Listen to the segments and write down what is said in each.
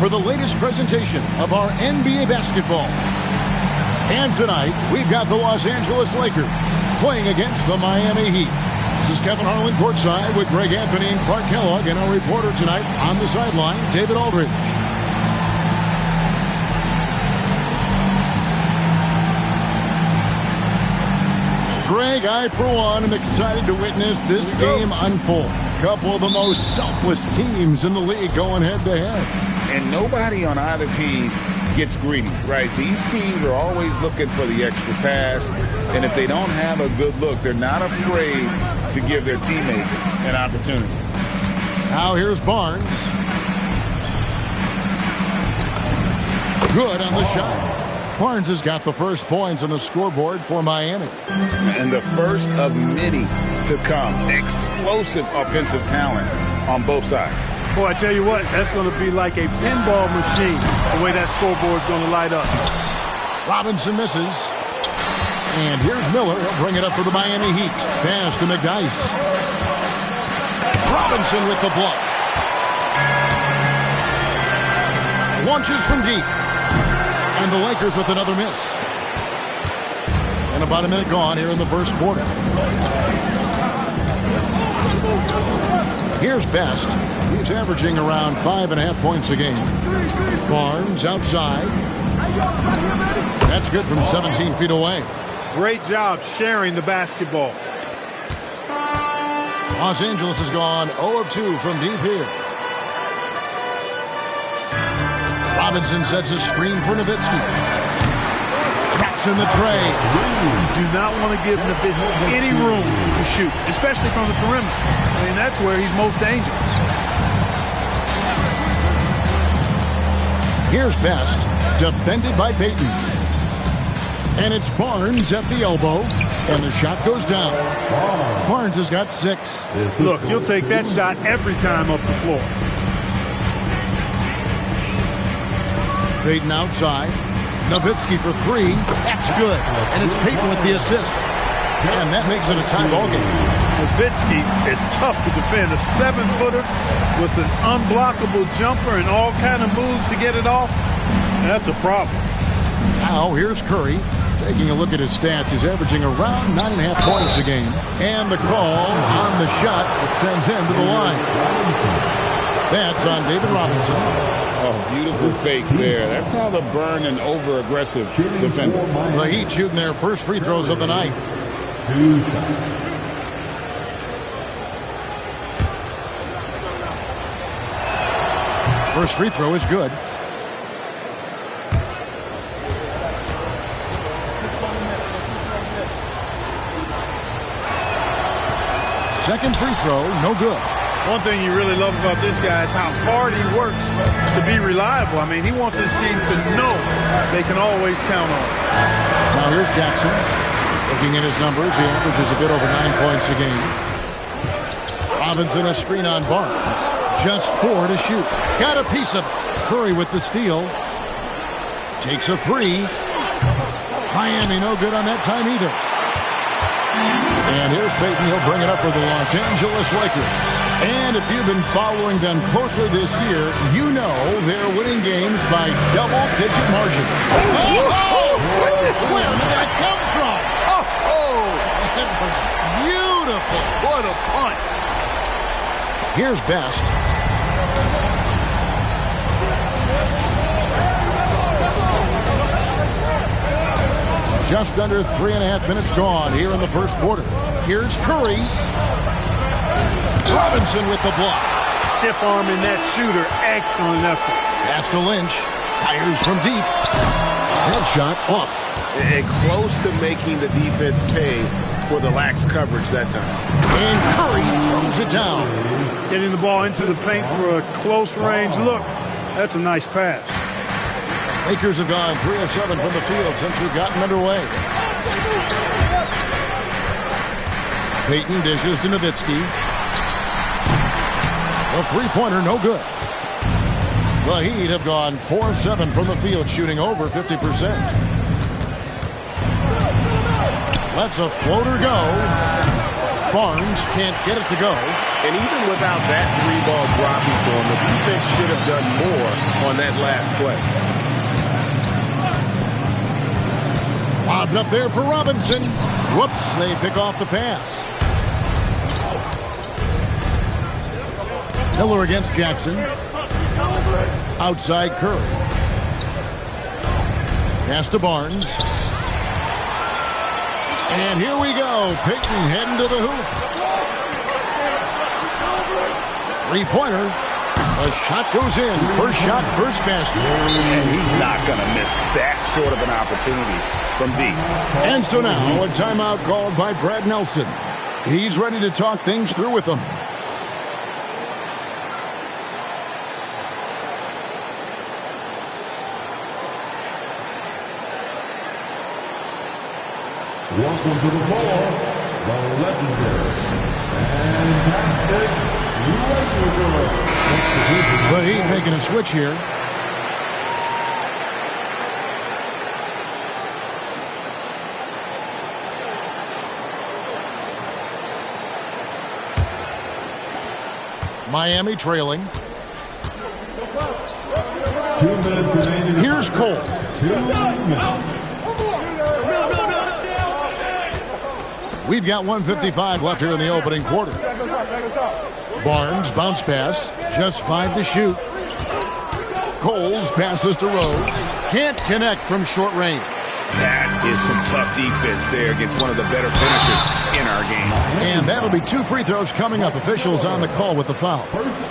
For the latest presentation of our NBA basketball. And tonight, we've got the Los Angeles Lakers playing against the Miami Heat. This is Kevin Harlan courtside with Greg Anthony and Clark Kellogg, and our reporter tonight on the sideline, David Aldridge. Greg, I, for one, am excited to witness this game unfold. A couple of the most selfless teams in the league going head-to-head. And nobody on either team gets greedy, right? These teams are always looking for the extra pass, and if they don't have a good look, they're not afraid to give their teammates an opportunity. Now here's Barnes. Good on the shot. Barnes has got the first points on the scoreboard for Miami. And the first of many to come. Explosive offensive talent on both sides. Boy, I tell you what, that's going to be like a pinball machine, the way that scoreboard's going to light up. Robinson misses. And here's Miller. He'll bring it up for the Miami Heat. Pass to McDyess. Robinson with the block. Launches from deep. And the Lakers with another miss. And about a minute gone here in the first quarter. Here's Best. He's averaging around 5.5 points a game. Barnes outside. That's good from 17 feet away. Great job sharing the basketball. Los Angeles has gone 0 of 2 from deep here. Robinson sets a screen for Nowitzki. Traps in the tray. You do not want to give Nowitzki any room to shoot, especially from the perimeter. I mean, that's where he's most dangerous. Here's Best, defended by Payton. And it's Barnes at the elbow, and the shot goes down. Barnes has got 6. Look, you'll take that shot every time up the floor. Payton outside. Nowitzki for 3. That's good. And it's Payton with the assist. And that makes it a tie ball game. Nowitzki is tough to defend. A 7-footer with an unblockable jumper and all kind of moves to get it off. And that's a problem. Now here's Curry. Taking a look at his stats, he's averaging around 9.5 points a game. And the call on the shot that sends him to the line. That's on David Robinson. Oh, beautiful fake there. That's how to burn an over-aggressive defender. The Heat shooting their first free throws of the night. First free throw is good. Second free throw, no good. One thing you really love about this guy is how hard he works to be reliable. I mean, he wants his team to know they can always count on him. Now here's Jackson. Looking at his numbers, he averages a bit over 9 points a game. Robinson a screen on Barnes. Just 4 to shoot. Got a piece of Curry with the steal. Takes a 3. Miami no good on that time either. And here's Payton. He'll bring it up for the Los Angeles Lakers. And if you've been following them closely this year, you know they're winning games by double-digit margin. Oh, goodness! Where did that come from? Oh, it was beautiful. What a punch. Here's Best. Just under 3.5 minutes gone here in the first quarter. Here's Curry. Robinson with the block. Stiff arm in that shooter. Excellent effort. Pass to Lynch. Fires from deep. Head shot off. And close to making the defense pay for the lax coverage that time. And Curry throws it down. Getting the ball into the paint for a close range look. That's a nice pass. Lakers have gone 3 of 7 from the field since we've gotten underway. Payton dishes to Nowitzki. The three-pointer, no good. The Heat have gone 4 of 7 from the field, shooting over 50%. Lets a floater go. Barnes can't get it to go. And even without that 3-ball dropping for him, the defense should have done more on that last play. Lobbed up there for Robinson. Whoops, they pick off the pass. Miller against Jackson. Outside Curry. Pass to Barnes. And here we go. Payton heading to the hoop. Three-pointer. The shot goes in. First shot, first basket. And he's not going to miss that sort of an opportunity from deep. And so now a timeout called by Brad Nelson. He's ready to talk things through with them. Welcome to the floor, the legendary fantastic Lakers. The Heat making a switch here. Miami trailing. 2 minutes remaining. Here's Cole. 2 minutes. We've got 1:55 left here in the opening quarter. Barnes, bounce pass. Just 5 to shoot. Coles passes to Rose. Can't connect from short range. That is some tough defense there against one of the better finishers in our game. And that'll be 2 free throws coming up. Officials on the call with the foul.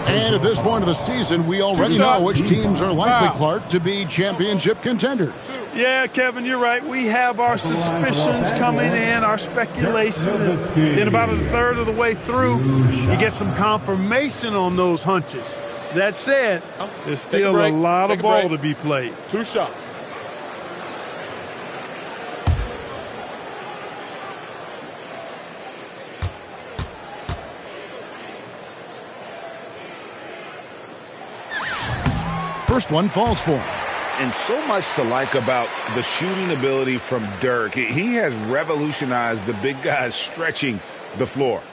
And at this point of the season, we already know which teams are likely, Clark, to be championship contenders. Yeah, Kevin, you're right. We have our suspicions coming in, our speculation. Then about a third of the way through, you get some confirmation on those hunches. That said, there's still a lot of ball to be played. 2 shots. First one falls for him. And so much to like about the shooting ability from Dirk. He has revolutionized the big guys stretching the floor.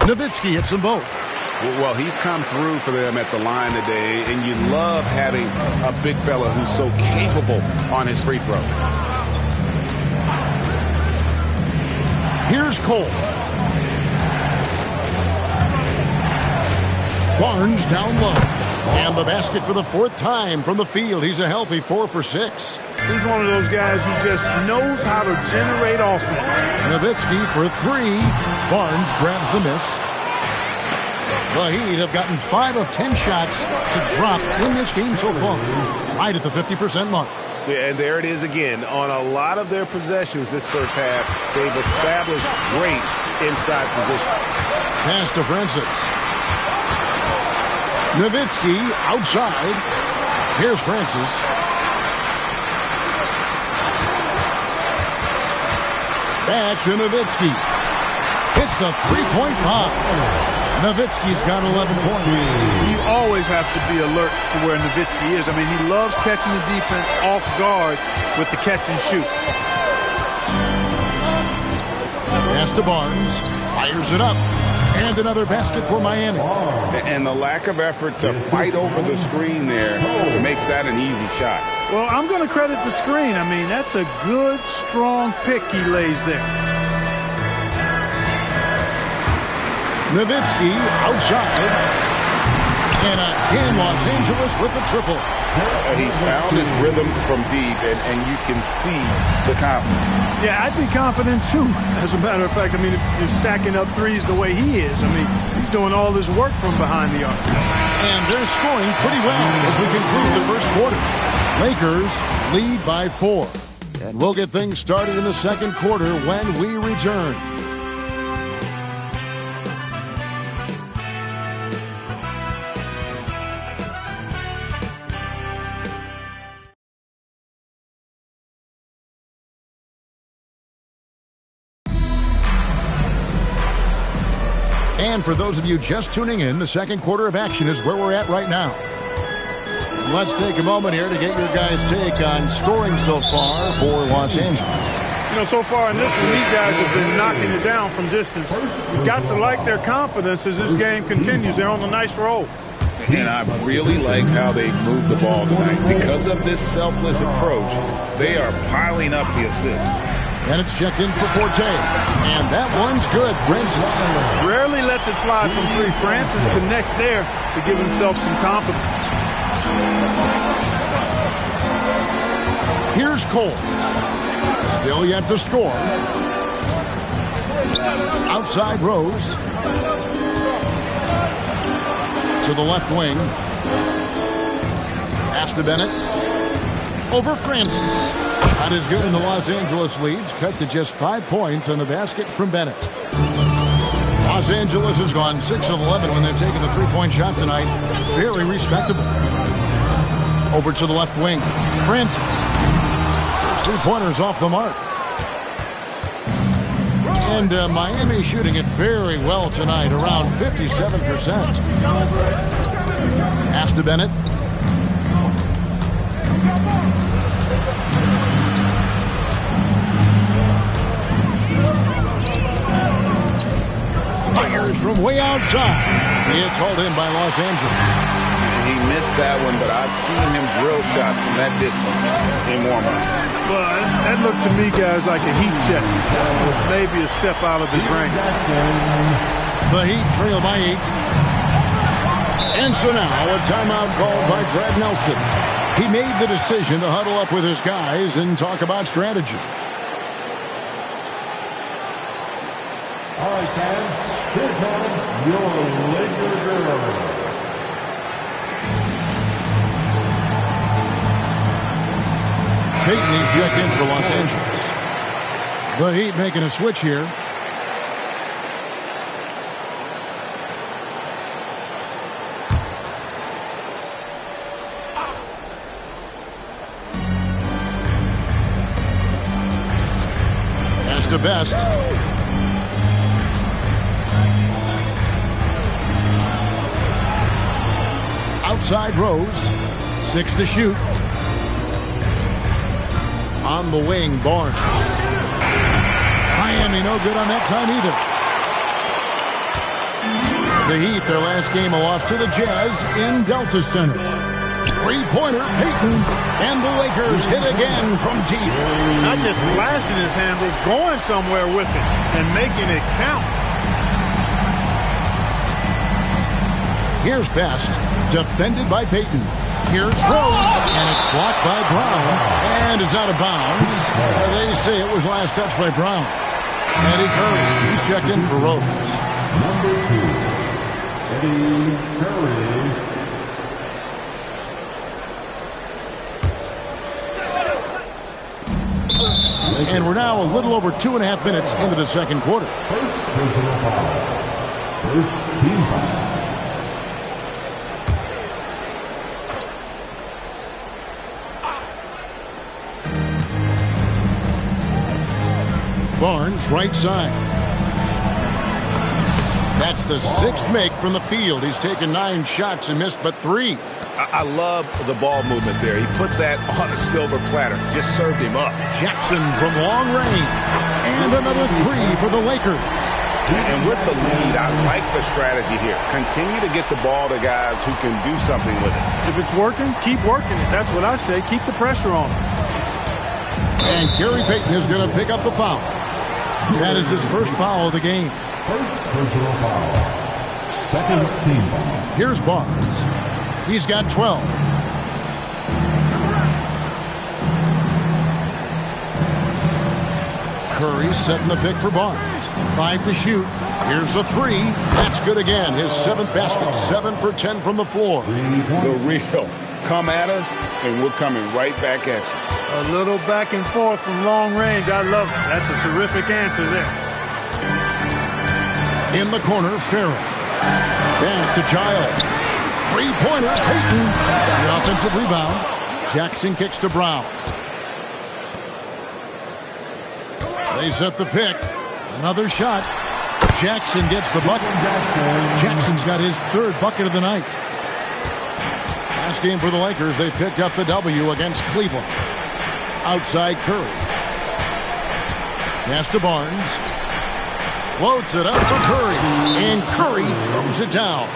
Nowitzki hits them both. Well, he's come through for them at the line today, and you love having a big fella who's so capable on his free throw. Here's Cole. Barnes down low. And the basket for the 4th time from the field. He's a healthy 4 for 6. He's one of those guys who just knows how to generate offense. Nowitzki for 3. Barnes grabs the miss. The Heat have gotten 5 of 10 shots to drop in this game so far. Right at the 50% mark. Yeah, and there it is again. On a lot of their possessions this first half, they've established great inside position. Pass to Francis. Nowitzki outside. Here's Francis. Back to Nowitzki. It's the three-point bomb. Nowitzki's got 11 points. You always have to be alert to where Nowitzki is. I mean, he loves catching the defense off guard with the catch and shoot. Pass to Barnes. Fires it up. And another basket for Miami. And the lack of effort to fight over the screen there makes that an easy shot. Well, I'm going to credit the screen. I mean, that's a good, strong pick he lays there. Nowitzki outside. And again, Los Angeles with the triple. He's found his rhythm from deep, and you can see the confidence. Yeah, I'd be confident too. As a matter of fact, I mean, if you're stacking up threes the way he is, I mean, he's doing all this work from behind the arc. And they're scoring pretty well as we conclude the first quarter. Lakers lead by 4. And we'll get things started in the second quarter when we return. And for those of you just tuning in, the second quarter of action is where we're at right now. And let's take a moment here to get your guys' take on scoring so far for Los Angeles. You know, so far in this one, these guys have been knocking it down from distance. You've got to like their confidence as this game continues. They're on a nice roll. And I really liked how they moved the ball tonight. Because of this selfless approach, they are piling up the assists. And it's checked in for Forte. And that one's good. Francis rarely lets it fly from three. Francis connects there to give himself some confidence. Here's Cole. Still yet to score. Outside Rose. To the left wing. Pass to Bennett. Over Francis. Shot is good, and the Los Angeles leads cut to just 5 points on the basket from Bennett. Los Angeles has gone 6 of 11 when they're taking the three-point shot tonight. Very respectable. Over to the left wing. Francis. Those three-pointers off the mark. And Miami shooting it very well tonight, around 57%. Pass to Bennett. Fires from way outside. It's hauled in by Los Angeles. He missed that one, but I've seen him drill shots from that distance in warm-up. Well, that looked to me, guys, like a heat check. Maybe a step out of his range. The Heat trail by 8. And so now a timeout called by Brad Nelson. He made the decision to huddle up with his guys and talk about strategy. All right, fans, here comes your Laker girl. Payton, he's checked in for Los Angeles. The Heat making a switch here. Pass to Best. Outside Rose. 6 to shoot. On the wing, Barnes. Miami no good on that time either. The Heat, their last game, a loss to the Jazz in Delta Center. Three-pointer, Payton, and the Lakers hit again from deep. Not just flashing his handles, going somewhere with it and making it count. Here's Best, defended by Payton. Here's Rose, and it's blocked by Brown, and it's out of bounds. They say it was last touched by Brown. Eddie Curry, he's checked in for Rose. Number 2, Eddie Curry. And we're now a little over 2.5 minutes into the second quarter. First personal foul. First team foul. Barnes, right side. That's the 6th make from the field. He's taken 9 shots and missed but 3. I love the ball movement there. He put that on a silver platter. Just served him up. Jackson from long range. And another 3 for the Lakers. And with the lead, I like the strategy here. Continue to get the ball to guys who can do something with it. If it's working, keep working it. That's what I say. Keep the pressure on him. And Gary Payton is going to pick up the foul. That is his first foul of the game. First personal foul. Second team foul. Here's Barnes. He's got 12. Curry setting the pick for Barnes. 5 to shoot. Here's the 3. That's good again. His 7th basket. 7 for 10 from the floor. The real. Come at us, and we're coming right back at you. A little back and forth from long range. I love it. That's a terrific answer there. In the corner, Farrell. Pass to Giles. Three-pointer, Payton. The offensive rebound. Jackson kicks to Brown. They set the pick. Another shot. Jackson gets the bucket. Jackson's got his third bucket of the night. Last game for the Lakers, they picked up the W against Cleveland. Outside Curry. Pass to Barnes. Floats it up for Curry. And Curry throws it down.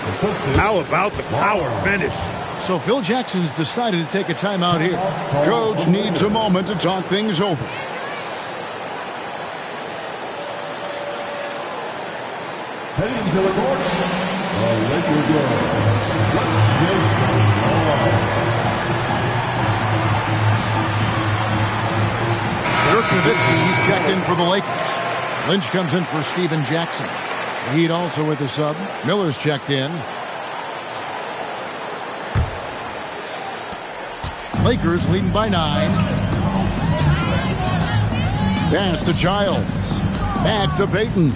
How about the power finish? So Phil Jackson's decided to take a timeout here. Coach needs a moment to talk things over. Heading to the court, the Lakers go. Dirk Nowitzki, he's checked in for the Lakers. Lynch comes in for Steven Jackson. Heat also with the sub. Miller's checked in. Lakers leading by 9. Pass to Childs. Back to Payton.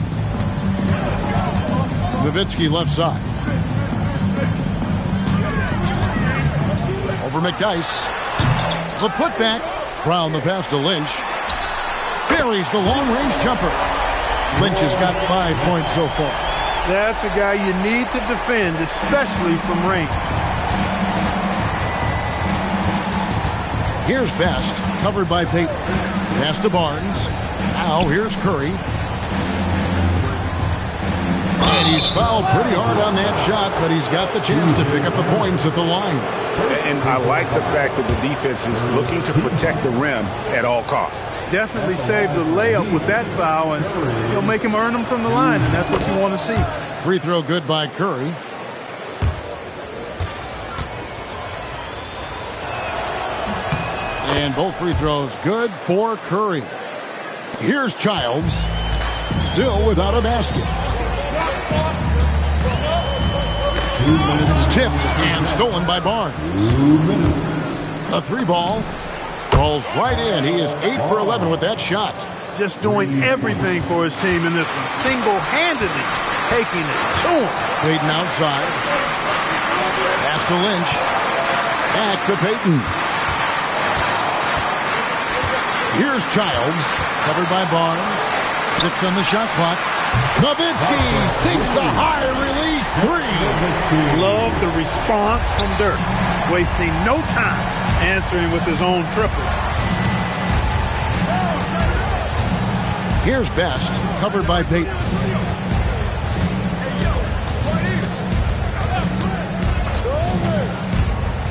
Nowitzki left side. Over McDyess. The putback. Brown the pass to Lynch. Buries the long-range jumper. Lynch has got 5 points so far. That's a guy you need to defend, especially from range. Here's Best, covered by Payton. Pass to Barnes. Now here's Curry. And he's fouled pretty hard on that shot, but he's got the chance to pick up the points at the line. And I like the fact that the defense is looking to protect the rim at all costs. Definitely saved the layup with that foul, and he'll make him earn them from the line, and that's what you want to see. Free throw good by Curry. And both free throws good for Curry. Here's Childs. Still without a basket. It's tipped and stolen by Barnes. A 3-ball. Falls right in. He is 8 for 11 with that shot. Just doing everything for his team in this one. Single-handedly taking it to him. Payton outside. Pass to Lynch. Back to Payton. Here's Childs. Covered by Barnes. 6 on the shot clock. Nowitzki sinks the high release 3. Love the response from Dirk. Wasting no time answering with his own triple. Here's Best, covered by Payton.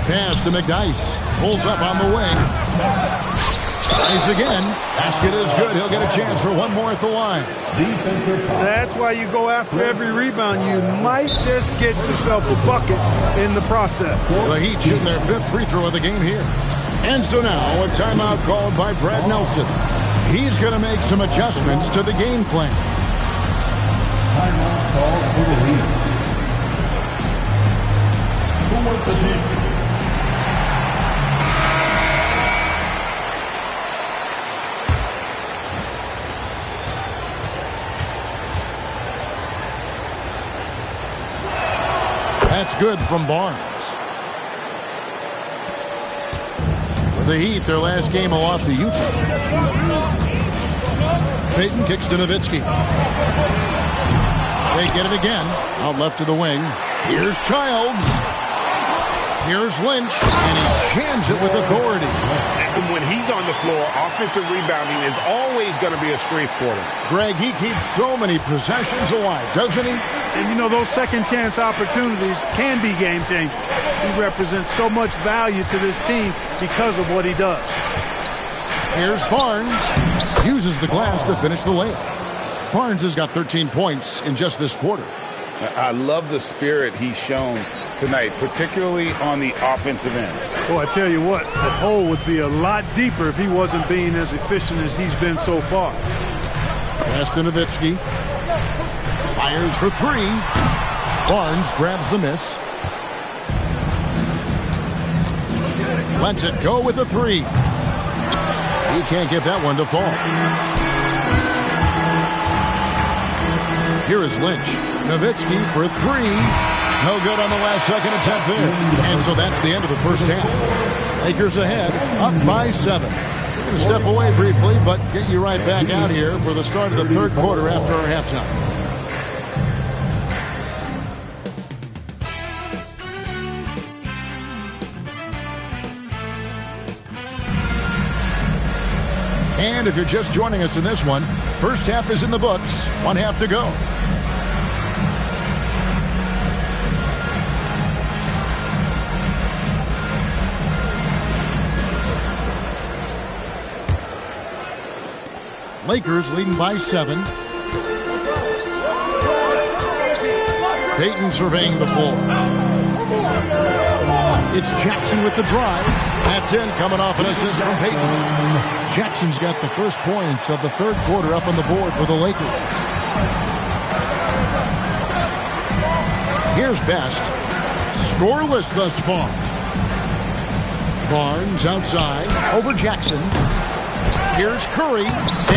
Pass to McDyess. Pulls up on the wing. Tries again. Basket is good. He'll get a chance for one more at the line. That's why you go after every rebound. You might just get yourself a bucket in the process. The Heat shooting their 5th free throw of the game here. And so now a timeout called by Brad Nelson. He's going to make some adjustments to the game plan. Timeout called for the Heat. Who wants the Heat? That's good from Barnes. For the Heat, their last game a loss to Utah. Payton kicks to Nowitzki. They get it again. Out left to the wing. Here's Childs. Here's Lynch. And he jams it with authority. And when he's on the floor, offensive rebounding is always going to be a strength for them. Greg, he keeps so many possessions alive, doesn't he? And you know, those second chance opportunities can be game changers. He represents so much value to this team because of what he does. Here's Barnes. Uses the glass to finish the layup. Barnes has got 13 points in just this quarter. I love the spirit he's shown tonight, particularly on the offensive end. Oh, I tell you what, the hole would be a lot deeper if he wasn't being as efficient as he's been so far. Pass to Nowitzki. Fires for 3. Barnes grabs the miss. Lets it go with the 3. He can't get that one to fall. Here is Lynch. Nowitzki for 3. No good on the last second attempt there. And so that's the end of the first half. Lakers ahead, up by 7. We're going to step away briefly, but get you right back out here for the start of the third quarter after our halftime. And if you're just joining us in this one, first half is in the books. One half to go. Lakers leading by 7. Payton surveying the floor. It's Jackson with the drive. That's in, coming off an assist from Payton. Jackson's got the first points of the third quarter up on the board for the Lakers. Here's Best. Scoreless thus far. Barnes outside over Jackson. Here's Curry,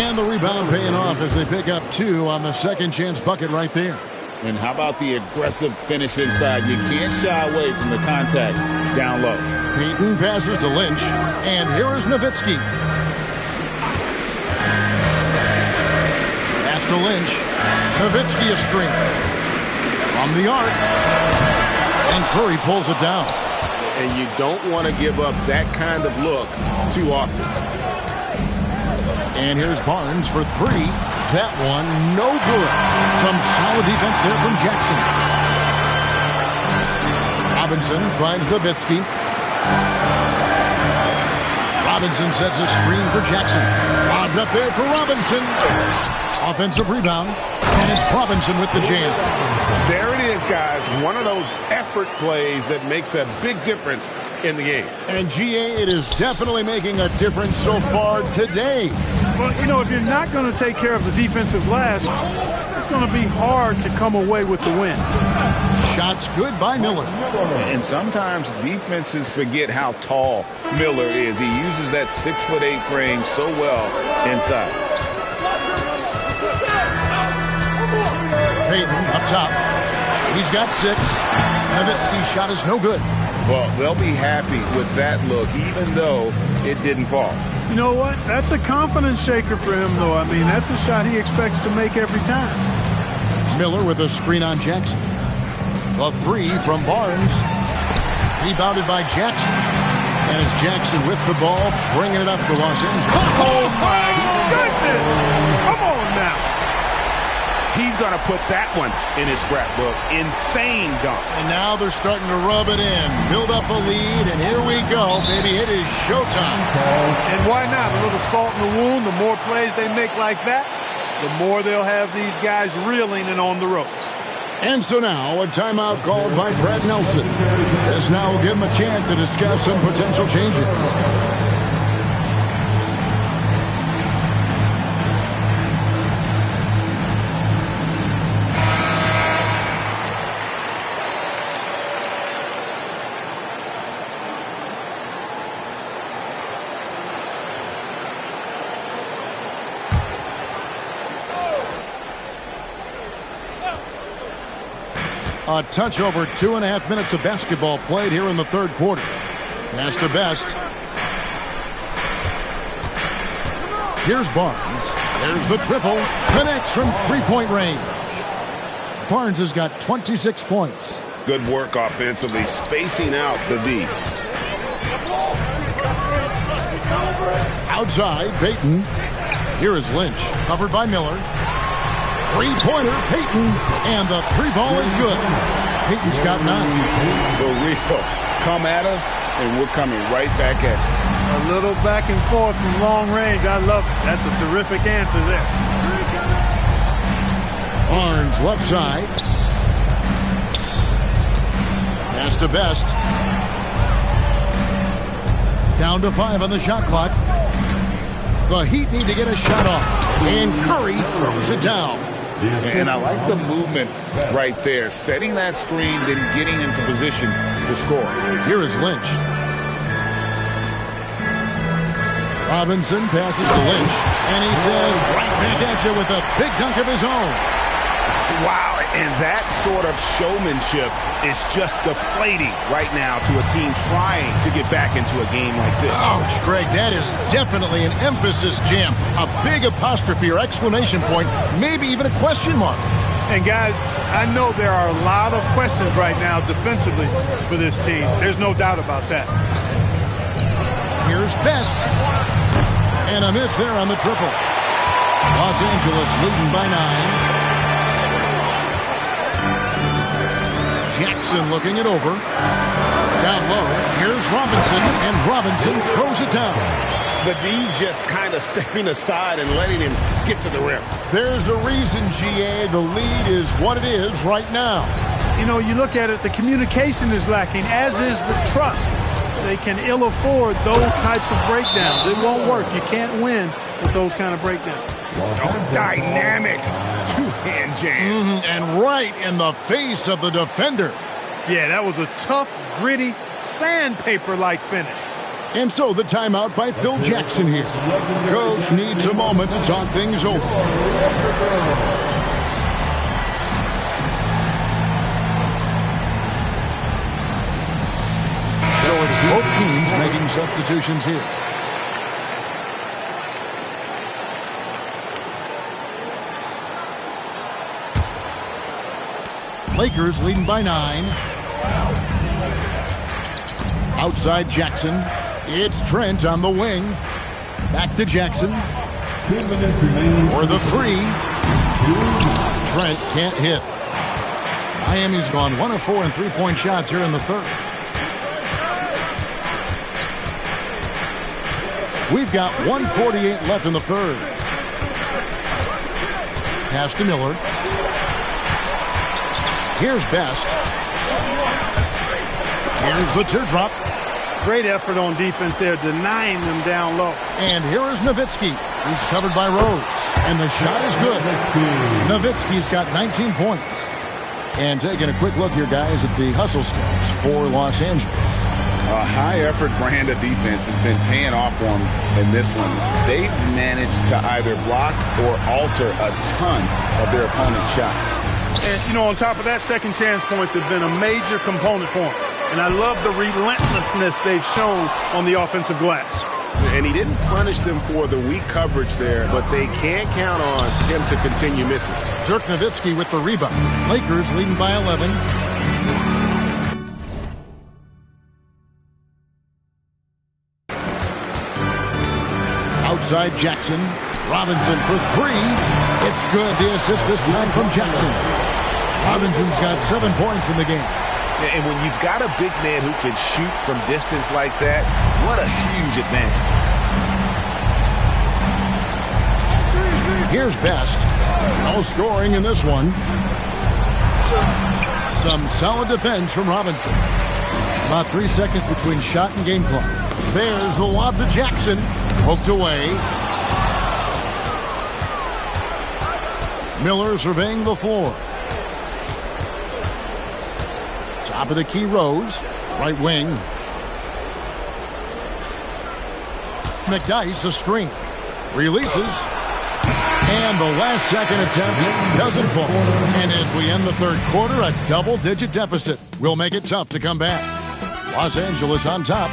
and the rebound paying off as they pick up 2 on the second chance bucket right there. And how about the aggressive finish inside? You can't shy away from the contact down low. Payton passes to Lynch, and here is Nowitzki. Pass to Lynch. Nowitzki a screen. From the arc. And Curry pulls it down. And you don't want to give up that kind of look too often. And here's Barnes for 3. That one, no good. Some solid defense there from Jackson. Robinson finds Nowitzki. Robinson sets a screen for Jackson. Lobbed up there for Robinson. Offensive rebound. And it's Robinson with the jam. There it is, guys. One of those effort plays that makes a big difference in the game. And GA, it is definitely making a difference so far today. Well, you know, if you're not going to take care of the defensive glass, it's going to be hard to come away with the win. Shots good by Miller. And sometimes defenses forget how tall Miller is. He uses that 6'8" frame so well inside. Payton up top. He's got 6. Nowitzki's shot is no good. Well, they'll be happy with that look, even though it didn't fall. You know what? That's a confidence shaker for him, though. I mean, that's a shot he expects to make every time. Miller with a screen on Jackson. A 3 from Barnes. Rebounded by Jackson. And it's Jackson with the ball, bringing it up for Los Angeles. Oh, my goodness! Come on now. He's going to put that one in his scrapbook. Insane dunk. And now they're starting to rub it in. Build up a lead, and here we go, baby. It is showtime. And why not? A little salt in the wound. The more plays they make like that, the more they'll have these guys reeling and on the ropes. And so now, a timeout called by Brad Nelson. This now will give him a chance to discuss some potential changes. A touch over 2.5 minutes of basketball played here in the third quarter. Pass to Best. Here's Barnes. There's the triple. Connects from three-point range. Barnes has got 26 points. Good work offensively, spacing out the D. Outside, Payton. Here is Lynch. Covered by Miller. Three-pointer, Payton, and the 3-ball is good. Payton's got 9. The real come at us, and we're coming right back at you. A little back and forth from long range. I love it. That's a terrific answer there. Barnes left side. Pass to Best. Down to 5 on the shot clock. The Heat need to get a shot off. And Curry throws it down. And I like the movement right there. Setting that screen, then getting into position to score. Here is Lynch. Robinson passes to Lynch. And he says, right back at you with a big dunk of his own. Wow, and that sort of showmanship is just deflating right now to a team trying to get back into a game like this. Ouch, Greg, that is definitely an emphasis jam. A big apostrophe or exclamation point, maybe even a question mark. And guys, I know there are a lot of questions right now defensively for this team. There's no doubt about that. Here's Best. And a miss there on the triple. Los Angeles leading by 9. Jackson looking it over. Down low. Here's Robinson, and Robinson throws it down. The D just kind of stepping aside and letting him get to the rim. There's a reason, GA, the lead is what it is right now. You know, you look at it, the communication is lacking, as is the trust. They can ill afford those types of breakdowns. It won't work. You can't win with those kind of breakdowns. Dynamic two-hand jam. And right in the face of the defender. Yeah, that was a tough, gritty, sandpaper-like finish. And so the timeout by Phil Jackson here. Coach needs a moment to talk things over. So it's both teams making substitutions here. Lakers leading by 9. Outside Jackson. It's Trent on the wing. Back to Jackson. 2 minutes remaining. For the 3. Trent can't hit. Miami's gone 1 of 4 in three-point shots here in the third. We've got 1:48 left in the third. Pass to Miller. Here's Best. Here's the teardrop. Great effort on defense there, denying them down low. And here is Nowitzki. He's covered by Rose. And the shot is good. Nowitzki's got 19 points. And taking a quick look here, guys, at the hustle stats for Los Angeles. A high-effort brand of defense has been paying off for them in this one. They've managed to either block or alter a ton of their opponent's shots. And, you know, on top of that, second chance points have been a major component for him. And I love the relentlessness they've shown on the offensive glass. And he didn't punish them for the weak coverage there, but they can't count on him to continue missing. Dirk Nowitzki with the rebound. Lakers leading by 11. Outside Jackson. Robinson for 3. It's good. The assist this time from Jackson. Robinson's got 7 points in the game. And when you've got a big man who can shoot from distance like that, what a huge advantage. Here's Best. No scoring in this one. Some solid defense from Robinson. About 3 seconds between shot and game clock. There's the lob to Jackson. Poked away. Miller surveying the floor. Top of the key, Rose. Right wing. McDyess, a screen. Releases. And the last second attempt doesn't fall. And as we end the third quarter, a double-digit deficit will make it tough to come back. Los Angeles on top.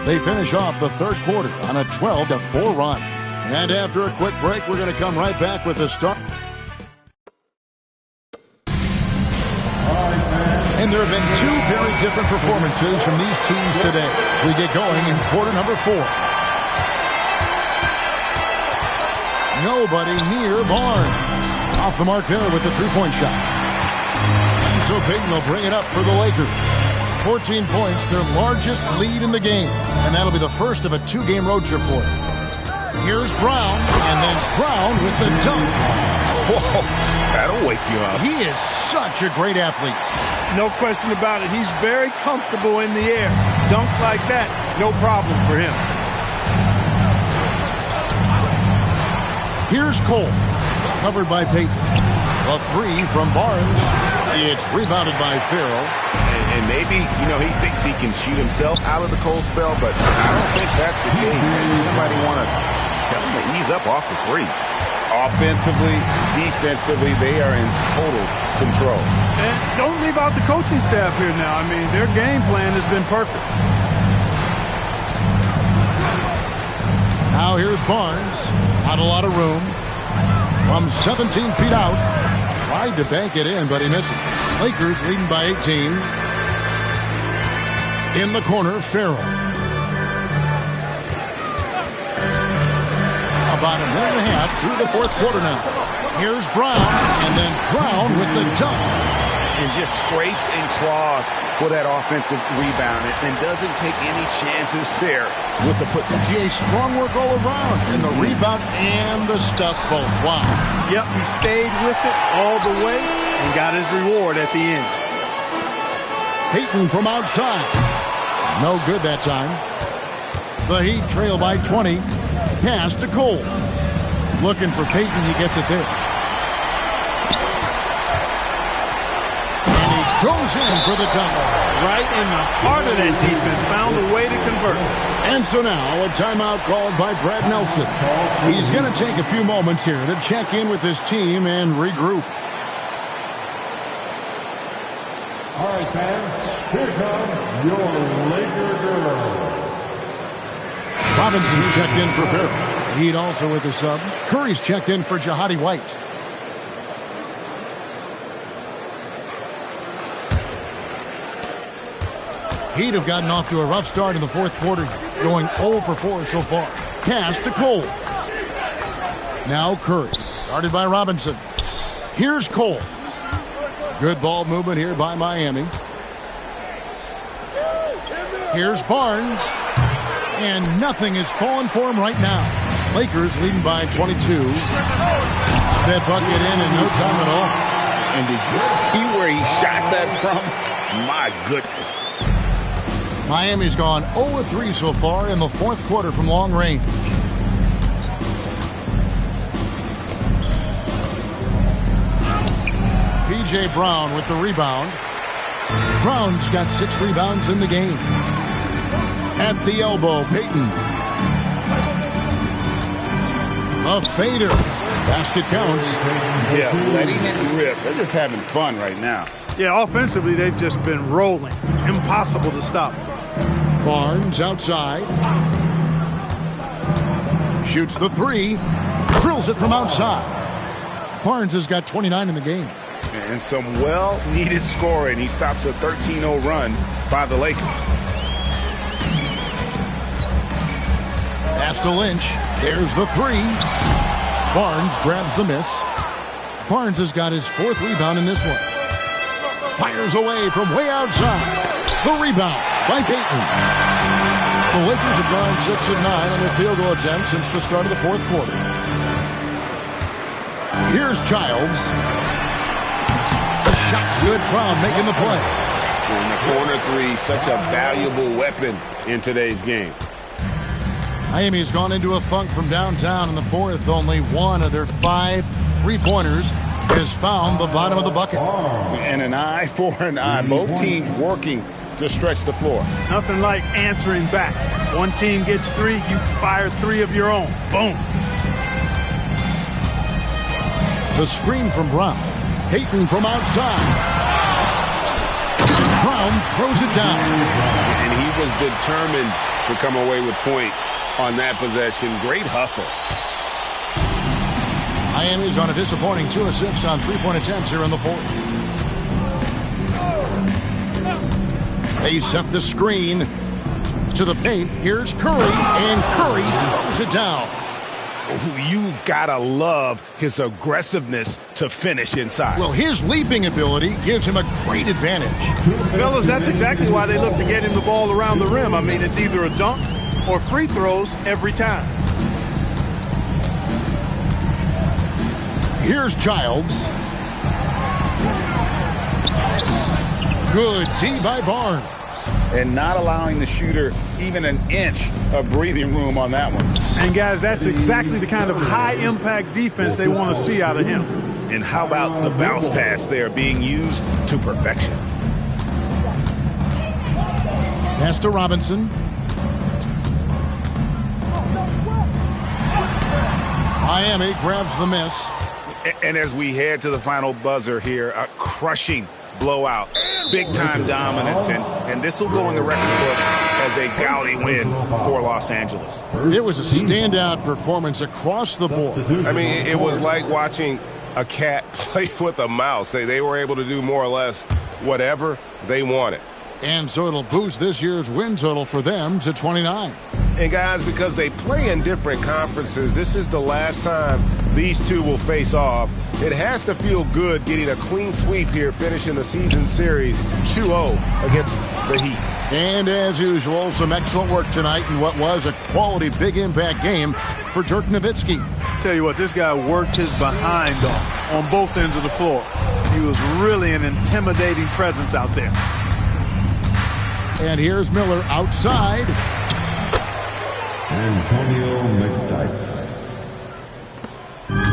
They finish off the third quarter on a 12-4 run. And after a quick break, we're going to come right back with the start. And there have been 2 very different performances from these teams today. We get going in quarter number 4. Nobody near Barnes. Off the mark there with the three-point shot. And so Payton will bring it up for the Lakers. 14 points, their largest lead in the game. And that'll be the first of a 2-game road trip for them. Here's Brown, and then Brown with the dunk. Whoa, that'll wake you up. He is such a great athlete. No question about it. He's very comfortable in the air. Dunks like that, no problem for him. Here's Cole, covered by Payton. A 3 from Barnes. It's rebounded by Farrell. And maybe, you know, he thinks he can shoot himself out of the cold spell, but I don't think that's the case. Maybe somebody want to tell him to ease up off the threes. Offensively, defensively, they are in total control. And don't leave out the coaching staff here now. I mean, their game plan has been perfect. Now here's Barnes. Not a lot of room. From 17 feet out. Tried to bank it in, but he misses. Lakers leading by 18. In the corner, Farrell. About a minute and a half through the fourth quarter now. Here's Brown, and then Brown with the dunk. And just scrapes and claws for that offensive rebound and doesn't take any chances there with the putback. GA, strong work all around, and the rebound and the stuff both. Wow. Yep, he stayed with it all the way and got his reward at the end. Payton from outside. No good that time. The Heat trail by 20. Pass to Cole. Looking for Payton, he gets it there. And he goes in for the dunk. Right in the heart of that defense, found a way to convert. And so now a timeout called by Brad Nelson. He's going to take a few moments here to check in with his team and regroup. All right, fans, here comes your Laker girl. Robinson's checked in for Farrell. Heat also with the sub. Curry's checked in for Jahadi White. Heat have gotten off to a rough start in the fourth quarter, going 0 for 4 so far. Pass to Cole. Now Curry, guarded by Robinson. Here's Cole. Good ball movement here by Miami. Here's Barnes. And nothing is falling for him right now. Lakers leading by 22. That bucket in no time at all. And did you see where he shot that from? My goodness. Miami's gone 0-3 so far in the fourth quarter from long range. P.J. Brown with the rebound. Brown's got 6 rebounds in the game. At the elbow, Payton. A fader. Basket counts. Yeah, letting it rip. They're just having fun right now. Yeah, offensively, they've just been rolling. Impossible to stop. Barnes outside. Shoots the 3. Drills it from outside. Barnes has got 29 in the game. And some well-needed scoring. He stops a 13-0 run by the Lakers. Pass to Lynch. There's the 3. Barnes grabs the miss. Barnes has got his 4th rebound in this one. Fires away from way outside. The rebound by Payton. The Lakers have gone 6 of 9 on their field goal attempts since the start of the fourth quarter. Here's Childs. The shot's good. Brown making the play. And the corner 3, such a valuable weapon in today's game. Miami's gone into a funk from downtown in the fourth. Only one of their 5 3-pointers has found the bottom of the bucket. And an eye for an eye. Both teams working to stretch the floor. Nothing like answering back. One team gets 3, you fire 3 of your own. Boom. The screen from Brown. Payton from outside. Brown throws it down. And he was determined to come away with points on that possession. Great hustle. Miami's on a disappointing 2 of 6 on 3-point attempts here in the fourth. They set the screen to the paint. Here's Curry, and Curry throws it down. You've got to love his aggressiveness to finish inside. Well, his leaping ability gives him a great advantage. Fellas, that's exactly why they look to get him the ball around the rim. I mean, it's either a dunk or free throws every time. Here's Childs. Good D by Barnes. And not allowing the shooter even an inch of breathing room on that one. And, guys, that's exactly the kind of high-impact defense they want to see out of him. And how about the bounce pass there being used to perfection? Pass to Robinson. Miami grabs the miss. And as we head to the final buzzer here, a crushing blowout, big-time dominance, and this will go in the record books as a gaudy win for Los Angeles. It was a standout performance across the board. I mean, it was like watching a cat play with a mouse. They were able to do more or less whatever they wanted. And so it'll boost this year's win total for them to 29. And guys, because they play in different conferences, this is the last time these two will face off. It has to feel good getting a clean sweep here, finishing the season series 2-0 against the Heat. And as usual, some excellent work tonight in what was a quality big impact game for Dirk Nowitzki. Tell you what, this guy worked his behind off on both ends of the floor. He was really an intimidating presence out there. And here's Miller outside. Antonio McDyess.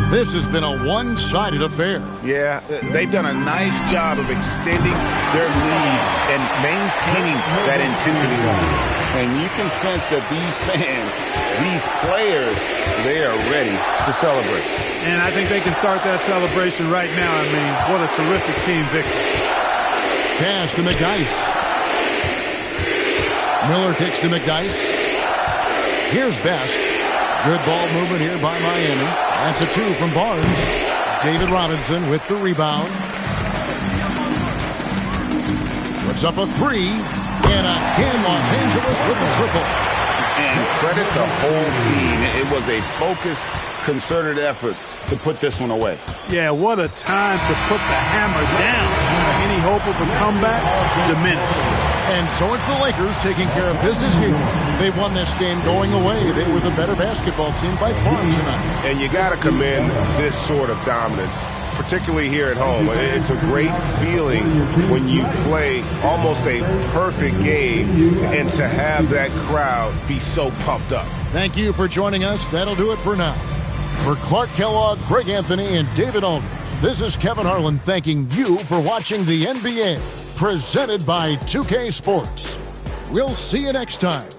This has been a one-sided affair. Yeah, they've done a nice job of extending their lead and maintaining that intensity level. And you can sense that these fans, these players, they are ready to celebrate. And I think they can start that celebration right now. I mean, what a terrific team victory. Pass to McDyess. Miller kicks to McDyess. Here's Best. Good ball movement here by Miami. That's a 2 from Barnes. David Robinson with the rebound. Puts up a 3. And again, Los Angeles with the triple. And credit the whole team. It was a focused, concerted effort to put this one away. Yeah, what a time to put the hammer down. Any hope of a comeback diminished. And so it's the Lakers taking care of business here. They won this game going away. They were the better basketball team by far tonight. And you got to commend this sort of dominance, particularly here at home. It's a great feeling when you play almost a perfect game and to have that crowd be so pumped up. Thank you for joining us. That'll do it for now. For Clark Kellogg, Greg Anthony, and David Aldridge, this is Kevin Harlan thanking you for watching the NBA, presented by 2K Sports. We'll see you next time.